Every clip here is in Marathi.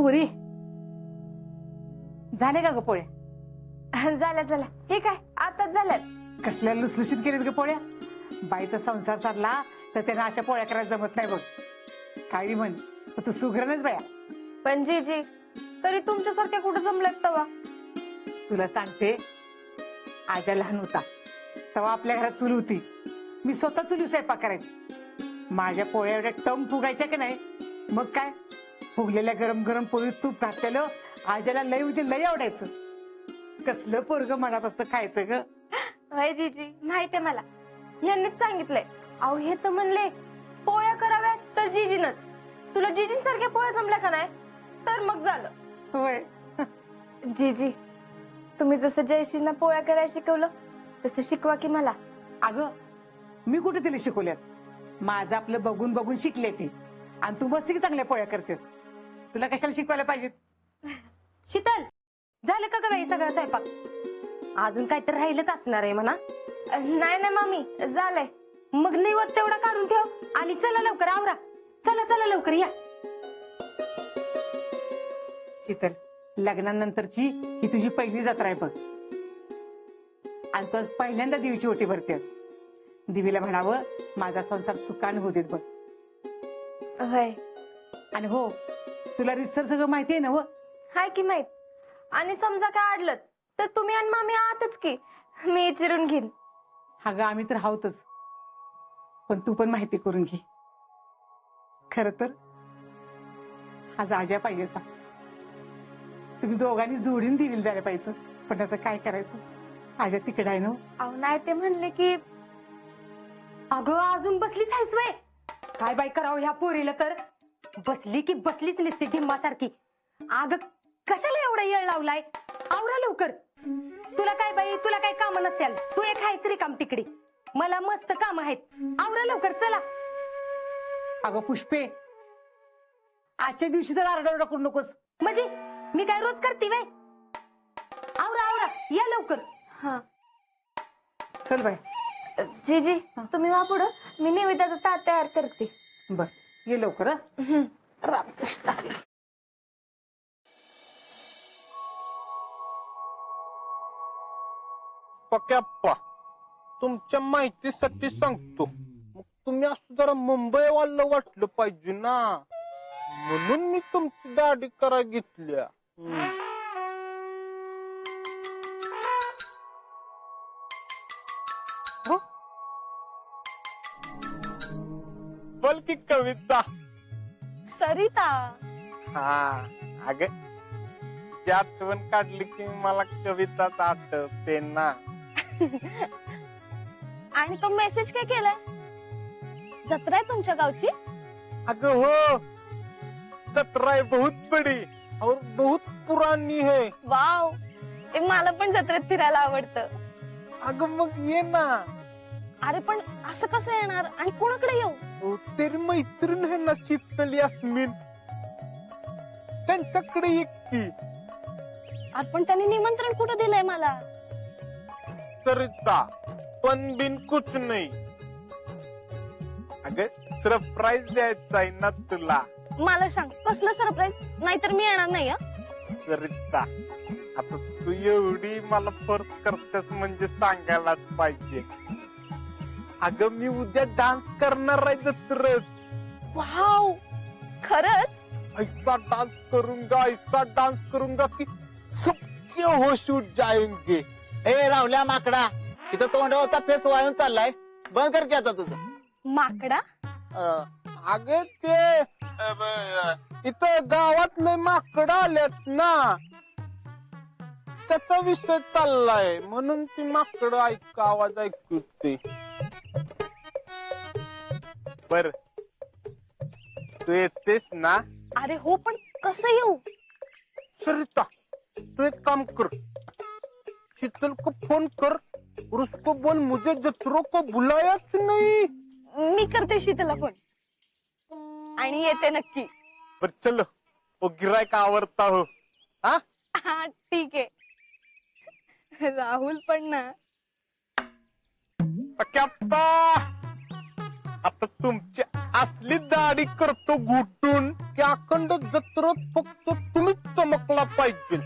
पुरी झाले का ग पोळ्या? झाल्या झाल्या. हे काय आताच झाल्यात? कसल्या लुसलुशीत केलीत ग पोळ्या? बाईचा संसार साधला तर त्यांना अशा पोळ्या करायला जमत नाही बघ. काही म्हण पण तू सुगरणच बाया. पण जीजी तरी तुमच्यासारख्या कुठं जमल्यात तवा? तुला सांगते, आजा लहान होता तेव्हा आपल्या घरात चूल होती. मी स्वतः चुली स्वयंपाक करायची. माझ्या पोळ्या एवढ्या टम फुगायच्या की नाही. मग काय, फुगलेल्या गरम गरम पोळीत तूप घातलेलं आजाला लय म्हणजे लय आवडायचं. कसलं पोरग मनापासून खायचं ग. होय जीजी माहितीये मला, यांनीच सांगितलंय. अहो हे तर म्हणले पोळ्या कराव्यात तर जीजीनच. तुला जीजींसारख्या पोळ्या जमल्या का नाही तर मग झालं. होय. जीजी तुम्ही जसं जयश्रींना पोळ्या करायला शिकवलं तसं शिकवा की मला. अगं मी कुठे तिला शिकवल्यात? माझं आपलं बघून बघून शिकले ती. आणि तू मस्त की चांगल्या पोळ्या करतेस. तुला कशाला शिकवायला पाहिजेत? शीतल, झालं का बाई सगळं स्वयंपाक? अजून काहीतरी राहिलंच असणार आहे म्हणा. नाही नाही मामी झालंय. मग नैवत तेवढा काढून ठेव आणि चला लवकर आवरा. चला चला लवकर या. शीतल, लग्नानंतरची ही तुझी पहिली जत्रा आहे बघ. आणि तू आज पहिल्यांदा देवीची ओटी भरतेस. देवीला म्हणावं माझा संसार सुखाने होऊ देत बघ. होय. आणि हो, तुला रिसर सगळं माहिती आहे ना? व हाय की माहित. आणि समजा काय अडलंच तर तुम्ही आणि मामी आहातच की, मी विचारून घेईन. हा ग आम्ही तर आहोतच, पण तू पण माहिती करून घे. खर तर आज आज्या पाहिजे होता. तुम्ही दोघांनी जोडीन दिली जायला पाहिजे. पण आता काय करायचं, आज्या तिकडे आहे ना. अहो नाही ते म्हणले की. अगं अजून बसलीच आहेस वय? काय बाई करावं ह्या पोरीला तर. बसली की बसलीच नसते ढिम्मासारखी. अगं कशाला एवढा येळ लावलाय? आवरा लवकर. तुला काय बाई, तुला काय काम नसतील. तू एक आहेस रिकाम तिकडी. मला मस्त काम आहेत. आवरा लवकर चला. अगं पुष्पे, आजच्या दिवशी तर आरडाओरडा करू नकोस. म्हणजे मी काय रोज करते वय? आवरा आवरा या लवकर. हा चल बाय. जीजी तुम्ही वा पुढं, मी निवेदाचा ताट तयार करते. बर ये लवकर. हम्म. रामकृष्ण. पक्याप्पा, तुमच्या माहितीसाठी सांगतो. मग तुम्ही असं जरा मुंबईवाला वाटलं पाहिजे ना, म्हणून मी तुमची दाढी करायला घेतल्या. बोल की कविता. सरिता. हा अग, ती आठवण काढली की मला कविताच आठवते ना. आणि तो मेसेज काय केलाय? जत्रा आहे तुमच्या गावची? अगं हो, जत्रा है बहुत बड़ी और बहुत पुरानी है. वाव, मला पण जत्रेत फिरायला आवडतं. अगं मग ये ना. अरे पण असं कसं येणार आणि कोणाकडे येऊ? हो, तेरी मैत्रीण है ना शीतल यास्मीन, त्यांच्याकडे ये की. अरे पण त्यांनी निमंत्रण कुठं दिलंय मला? सरिता, पण बिन कुछ नाही. अगं सरप्राईज द्यायचा आहे ना तुला. मला सांग कसलं सरप्राईज, नाहीतर मी येणार नाही. सरिता, आता तू एवढी मला फोर्स करतेस म्हणजे सांगायलाच पाहिजे. अगं मी उद्या डान्स करणार आहे जत्रेत. वाव, खरंच? ऐसा डांस करूंगा कि सबके होश उठ जाएंगे. ए रावल्या माकडा, इथं तोंडावरचा फेस वाळून चाललाय. बंद कर की आता तुझं. माकडा? अगं ते इथं गावातले माकडं आलेत ना, त्याचा विषय चाललाय म्हणून ती माकडं आवाज ऐकू ते. बर तू येतेस ना? अरे हो, पण कसं येऊ? सरिता, तू एक काम कर, शीतल को फोन कर और उसको बोल मुझे जत्रों को बुलायाच नहीं. मी करते शीतला फोन आणि येते नक्की. बर चलो, वो गिरायक आवरता हो. हा हा ठीक आहे. राहुल पण ना. पक्याप्पा, आता तुमची असली दाढी करतो घुटून की अखंड जत्रत फक्त तुम्हीच चमकला पाहिजे.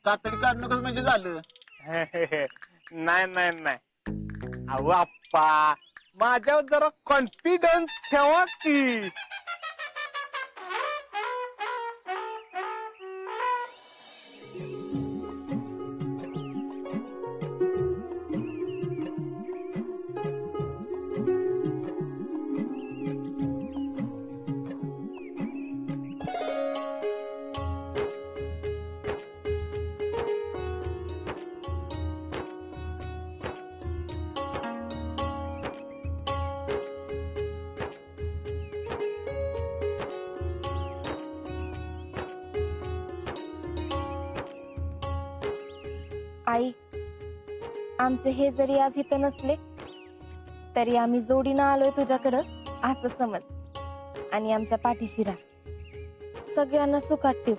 कातडी काढ नकोस म्हणजे झालं. नाही नाही नाही अहो आप्पा माझ्यावर जरा कॉन्फिडन्स ठेवा की. आई, आमचे हे जरी आज इथं नसले तरी आम्ही जोडीनं आलोय तुझ्याकडं असं समज आणि आमच्या पाठीशी राह. सगळ्यांना सुखात ठेव.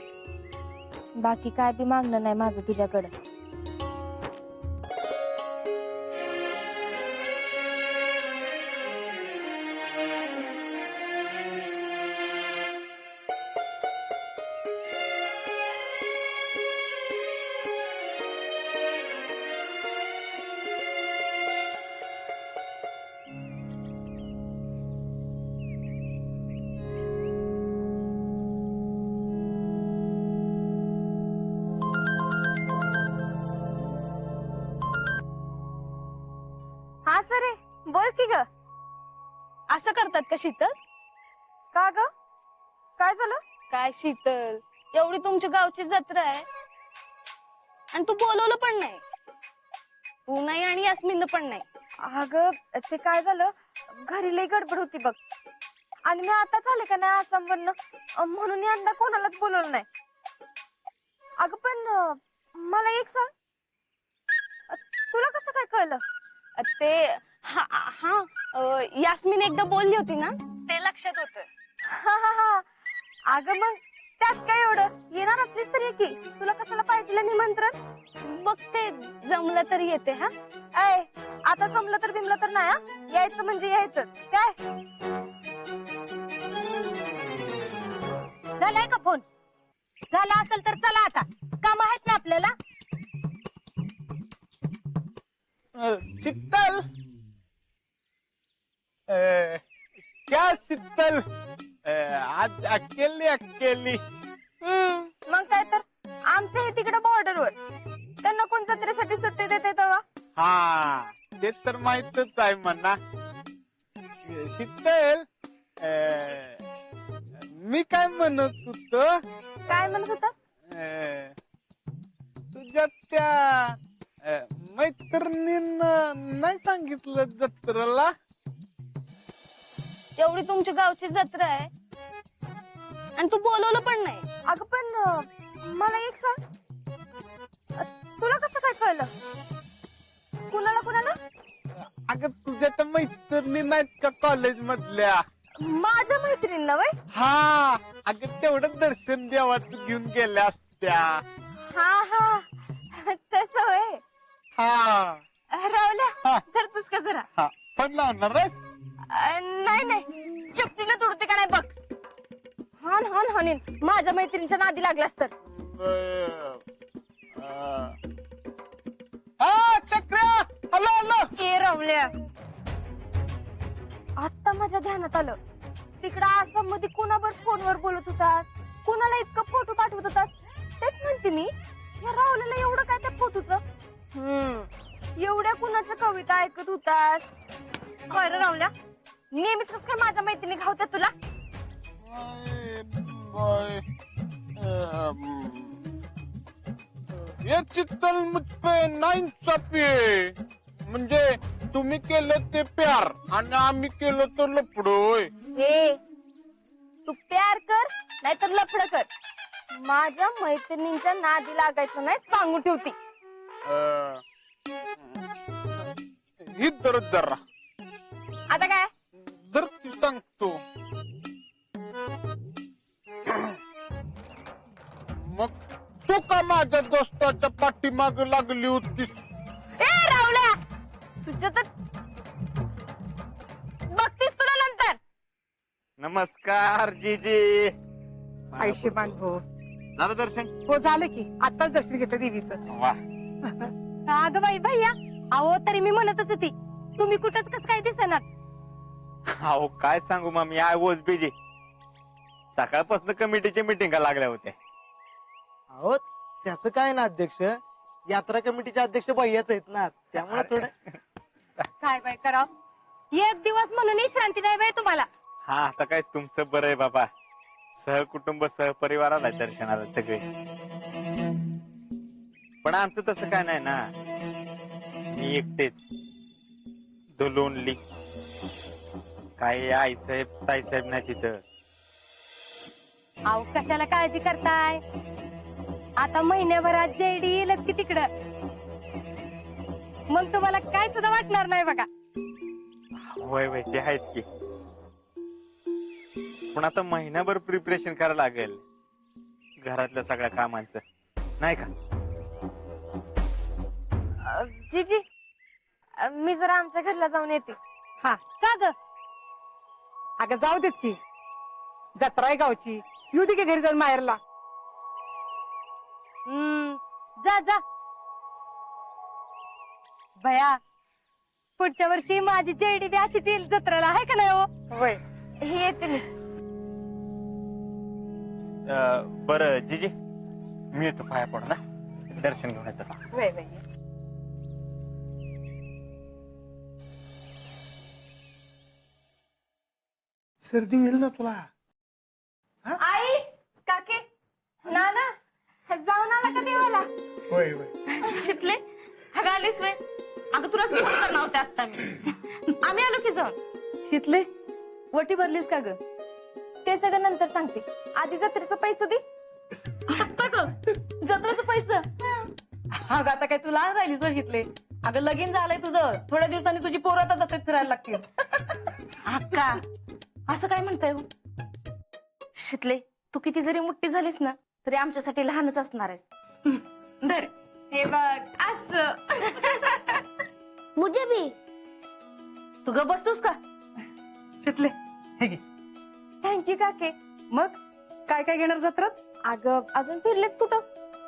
बाकी काय बी मागणं नाही माझं तुझ्याकडं. हा सरे, बोल की ग. असं करतात का शीतल? का ग, काय झालं? काय शीतल, एवढी तुमच्या गावची जत्रा आहे आणि तू बोलवलं पण नाही. तू नाही आणि यास्मिन पण नाही. अगं ते काय झालं, घरी लई गडबड होती बघ आणि मी आताच आले का नाही आसामवरनं, म्हणून यंदा कोणालाच बोलवलं नाही. अगं पण मला एक सांग, तुला कसं काय कळलं? ते हा हा यास्मिन एकदा बोलली होती ना, ते लक्षात होतं. हा हा हा. अगं मग त्यात काय एवढं, येणार असलीस तर ये की. तुला कशाला पाहिजे निमंत्रण? बघते जमलं तर येते. हा ऐ, आता जमलं तर बिमलं तर नाही हा. यायचं म्हणजे यायचं काय. झालाय का फोन? झाला असेल तर चला आता, काम आहेत ना आपल्याला. शीतल क्या शीतल आज अकेली अकेली. मग काय तर, आमचे हे तिकडे बॉर्डरवर, त्यांना कोण जत्रेसाठी सुट्टी देते तेव्हा. हा ते तर माहितच आहे म्हणा. शीतल मी काय म्हणत होतो, काय म्हणत होतास? तुझ्या त्या मैत्रिणींना नाही सांगितलं जत्रेला? एवढी तुमच्या गावची जत्रा आहे आणि तू बोलवलं पण नाही. अगं पण मला एक सांग, तुला कसं काय कळलं? कुणाला कुणाला? अगं तुझ्या त्या मैत्रिणी नाहीत का कॉलेज मधल्या? माझ्या मैत्रिणींना वय? हा अगं तेवढं दर्शन देवाचं घेऊन गेल्या असत्या. हा हा, तस होय. हा रावल्या, हा. धरतोस का जरा? हा पण लावणार आहेस? नाही नाही, चपटीला तुडते का नाही बघ. हान हान हानीन, माझ्या मैत्रिणीच्या नादी लागलास तर. चक्र्या हॅलो हॅलो. ए रावल्या, आता माझ्या ध्यानात आलं, तिकडं आसाम मध्ये कोणावर फोनवर बोलत होतास, कोणाला इतकं फोटो पाठवत होतास. तेच म्हणते मी, या रावल्याला एवढं काय त्या फोटोचं. एवढ्या कुणाच्या कविता ऐकत होतास? काय रे रावल्या, नेहमीच कसं काय माझ्या मैत्रिणी घावत्या तुला? ये चित्तल मुझ पे नाइंसाफी आहे. म्हणजे तुम्ही केलं ते प्यार आणि आम्ही केलं तर लपडोय. हे तू प्यार कर नाहीतर लफड कर, माझ्या मैत्रिणींच्या नादी लागायचं नाही सांगून ठेवती. ही दर जरा आता काय? जर ती सांगतो मग तू का माझ्या दोस्ताच्या पाठीमाग लागली होतीस? ए रावल्या, तुझं तर बघतीस नमस्कार जीजी. आयुष्यमान हो. झालं दर्शन? हो झालं की आताच दर्शन घेतलं देवीचं. वा. अगं बाई भैया, अहो तरी मी म्हणतच होती तुम्ही कुठंच कस काय दिसणार. अहो काय सांगू मामी, आय वॉज बिझी. सकाळपासून कमिटीच्या मिटिंगा लागल्या होत्या. अहो त्याचं काय ना अध्यक्ष, यात्रा कमिटीचे अध्यक्ष भैयाच आहेत ना, त्यामुळे थोडं. काय बाई कराव, एक दिवस म्हणून विश्रांती नाही बाई तुम्हाला. हा आता काय तुमचं बरं आहे बाबा. सहकुटुंब सहपरिवाराला दर्शनाला सगळे. पण आमचं तसं काय नाही ना. मी एकटेच द लोनली. काय आई साहेब ताई साहेब नाही तिथं. अहो कशाला काळजी करताय, आता महिन्याभरात जेडी येईलच की तिकडं, मग तुम्हाला काय सुद्धा वाटणार नाही बघा. वय वय ते आहेच की. पण आता महिनाभर प्रिपरेशन करायला लागेल घरातल्या सगळ्या कामांचं, नाही का? जीजी मी जरा आमच्या घरला जाऊन येते. हा का ग? अगं जाऊ देत की, जत्रा आहे गावची, येऊ दे की घरी जाऊन माहेरला. जा जा भया, पुढच्या वर्षी माझी जेडी बी अशीच येईल जत्रेला, आहे का नाही हो? होय. हे येते मी. बरं जीजी, मी येतो पाया पडला, दर्शन घेऊन येतो. वय वय. सर्दी येईल ना तुला. आई काके नाना जाऊन आला का देवाला? होय होय. शितले अगं आलीस वे. अगं तुला फोन करणार होते आता मी. आम्ही आलो की जाऊन. शितले वटी भरलीस का ग? ते सगळं नंतर सांगते, आधी जत्रेचं पैसे दे. आता ग जत्रेचं पैसे? अगं आता काय तुला राहिलीस वर शिकले. अगं लगीन झालंय तुझं, थोड्या दिवसांनी तुझी पोरं आता जत्रेत फिरायला लागतील. अक्का असं काय म्हणताय हो? शितले तू किती जरी मोठी झालीस ना तरी आमच्यासाठी लहानच असणार आहेस. धर. हे बघ असं. मुझे भी. तू ग बसतोस का? शितले हे घे. थँक्यू काके. मग काय काय घेणार जत्रात? अगं अजून फिरलेच कुठं,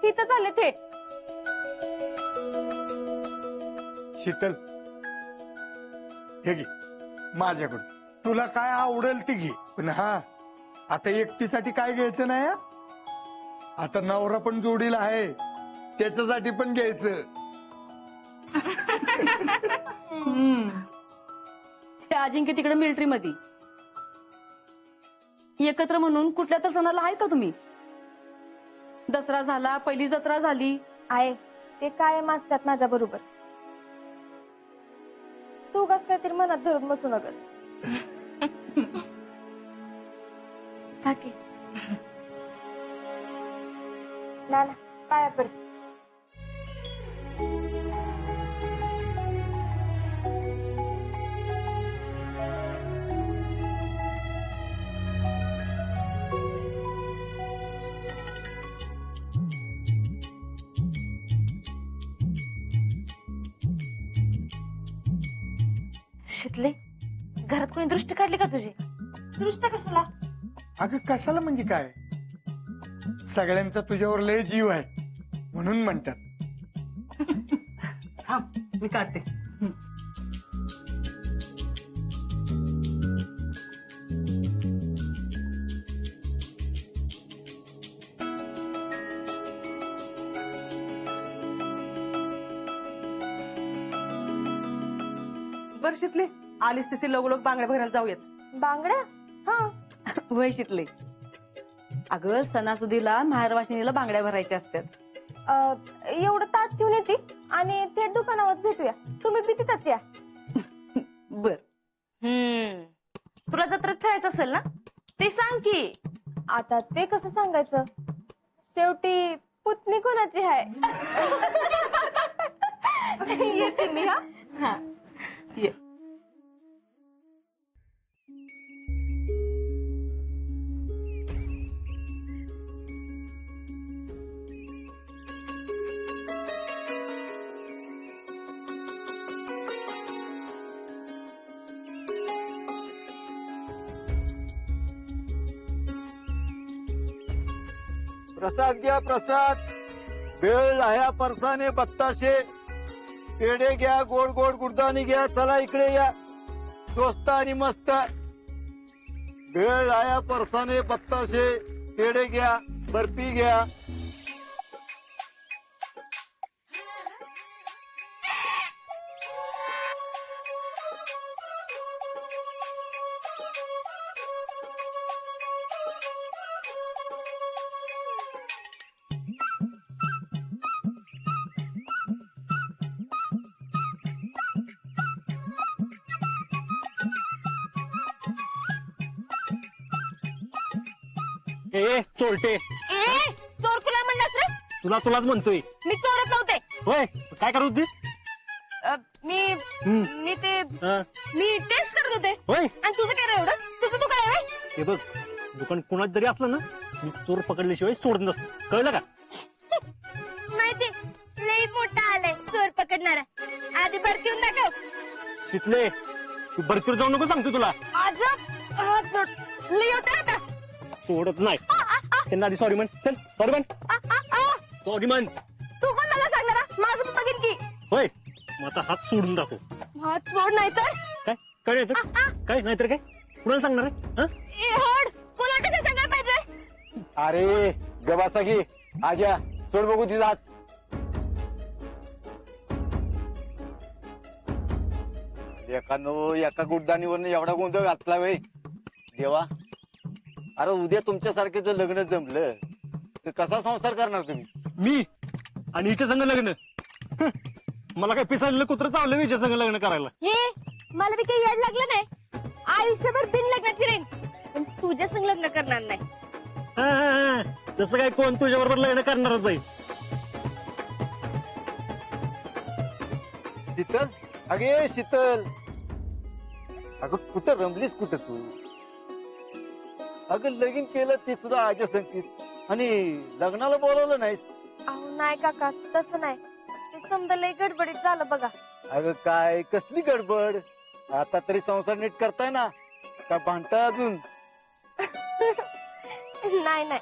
तिथं चालले थेट. शीतल, हे घे माझ्याकडून, तुला काय आवडेल ते घे. पण हा आता एकटीसाठी काय घ्यायचं नाही हा? आता नवरा पण जोडीला आहे, त्याच्यासाठी पण घ्यायचं. ते अजिंक्य तिकडे मिलिटरी मध्ये एकत्र म्हणून कुठल्या तर सणाला आहे का तुम्ही? दसरा झाला, पहिली जत्रा झाली. आहे ते कायम असतात माझ्या बरोबर. तू कस काहीतरी मनात धरून बसू नकस. काकी नाना पाया पड. शितले घरात कोणी दृष्टी काढली का तुझी? दृष्ट कशाला? अगं कशाला म्हणजे काय, सगळ्यांचा तुझ्यावर लय जीव आहे म्हणून म्हणतात. थांब मी काढते. बर शितले, आलीस तसे लोक बांगड्या भरायला जाऊयात. बांगड्या? हा वय शिकले. अगं सणासुदीला माहेरवाशिनीला बांगड्या भरायच्या असतात. एवढं ताट ठेवून येते आणि थेट दुकानावर भेटूया. तुम्ही बी तिथंच या. बर. तुला जत्रेत फिरायचं असेल ना ते सांग की. आता ते कसं सांगायचं, शेवटी पुतणी कोणाची आहे. येते मी. हा ये. प्रसाद घ्या प्रसाद. बेळ लाह्या परसाने बत्ताशे पेढे घ्या, गोड गोड गुडदाणी घ्या. चला इकडे या, स्वस्त आणि मस्त. बेळ लाह्या परसाने बत्ताशे पेढे घ्या, बर्फी घ्या. ए चोरटे, ए चोर कुला म्हणलास रे? तुलाच म्हणतोय. मी चोरत नव्हते. होय, काय करत होतीस? मी ते हा, मी टेस्ट करत होते. होय. आणि तुझं काय रे एवढं? तुझं तू काय आहे? हे बघ, दुकान कोणात जरी असलं ना, मी चोर पकडल्याशिवाय सोडत नसतो, कळलं का? माहिती लई मोठा आलाय चोर पकडणारा. आधी भरती होऊन दाखव. शितले, तू भरतीवर जाऊ नको सांगतो तुला. लई होत आता. सोडत नाही. त्यांना आधी सॉरी म्हण. चल सॉरी म्हण. सॉरी म्हण. तू कोण मला सांगणार हा? माझं पण बघीन की. होय, मग आता हात सोडून दाखव. हात सोड नाही तर काय काय येतं? काय नाहीतर काय? कुणाला सांगणार आहे? हा? होड कोणा कसं सांगायला पाहिजे? अरे गबासा घे. आजा सोड बघू तिचा हात. एकानो एका गुडदानीवरनं एवढा गोंधळ घातला वय देवा. अरे उद्या तुमच्यासारखेच लग्न जमलं तर कसा संसार करणार तुम्ही? मी आणि हिच्या संग लग्न? मला काय पिसाळलेलं कुत्र चावलं हिच्या संग लग्न करायला? हे मला बी काही येड लागलं नाही. आयुष्यभर बिन लग्नाची राहीन, पण तुझ्या संग लग्न करणार नाही. हा, हा, हा. तसं काय कोण तुझ्या बरोबर लग्न करणारच आहे? शीतल, अगे शीतल, अगं कुठं रमलीस कुठं तू? अगं लगीन केलं ती सुद्धा आजा सांगतीस आणि लग्नाला बोलवलं नाहीस. अहो नाही काका, तसं नाही. ते समजा लई गडबडीत झालं बघा. अगं काय कसली गडबड? आता तरी संसार नीट करताय ना का भांडताय अजून? नाही नाही,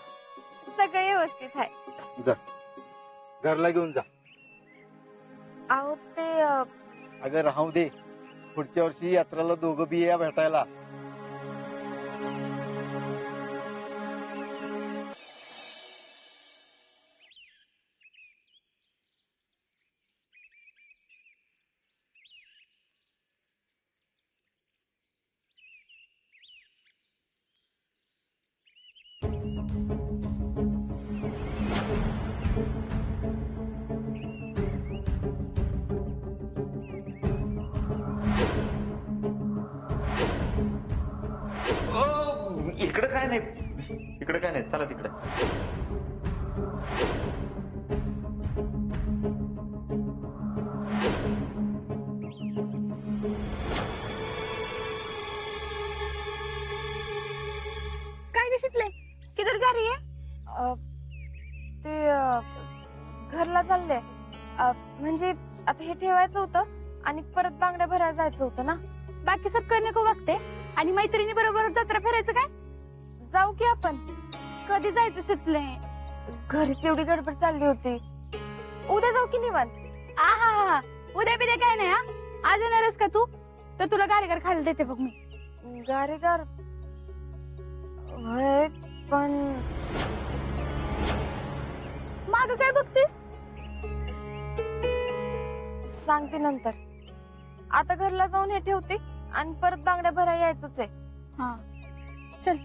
सगळं व्यवस्थित आहे. घरला घेऊन जा. अहो ते अगं राहू दे, पुढच्या वर्षी यात्रेला दोघं बी या भेटायला. इकडं काय नाही, इकडं काय नाही, चला तिकडं. काय ग शितले, किधर जा रही है? ते घरला चालले. म्हणजे आता हे ठेवायचं होतं आणि परत बांगड्या भरायला जायचं होतं ना. बाकी सब करणे को बघते आणि मैत्रिणी बरोबर जत्रा फिरायचं काय? जाऊ की आपण. कधी जायचं शितले? घरीच एवढी गडबड चालली होती. उद्या जाऊ की निवांत? आहा, उद्या बिद्या काय नाही. आज येणारच का तू? तर तुला गारीगार खायला देते बघ मी. गारेगार होय, पण माग काय बघतेस? सांगते नंतर. आता घरला जाऊन हे ठेवते आणि परत बांगड्या भरायला यायचंच आहे. हा चल.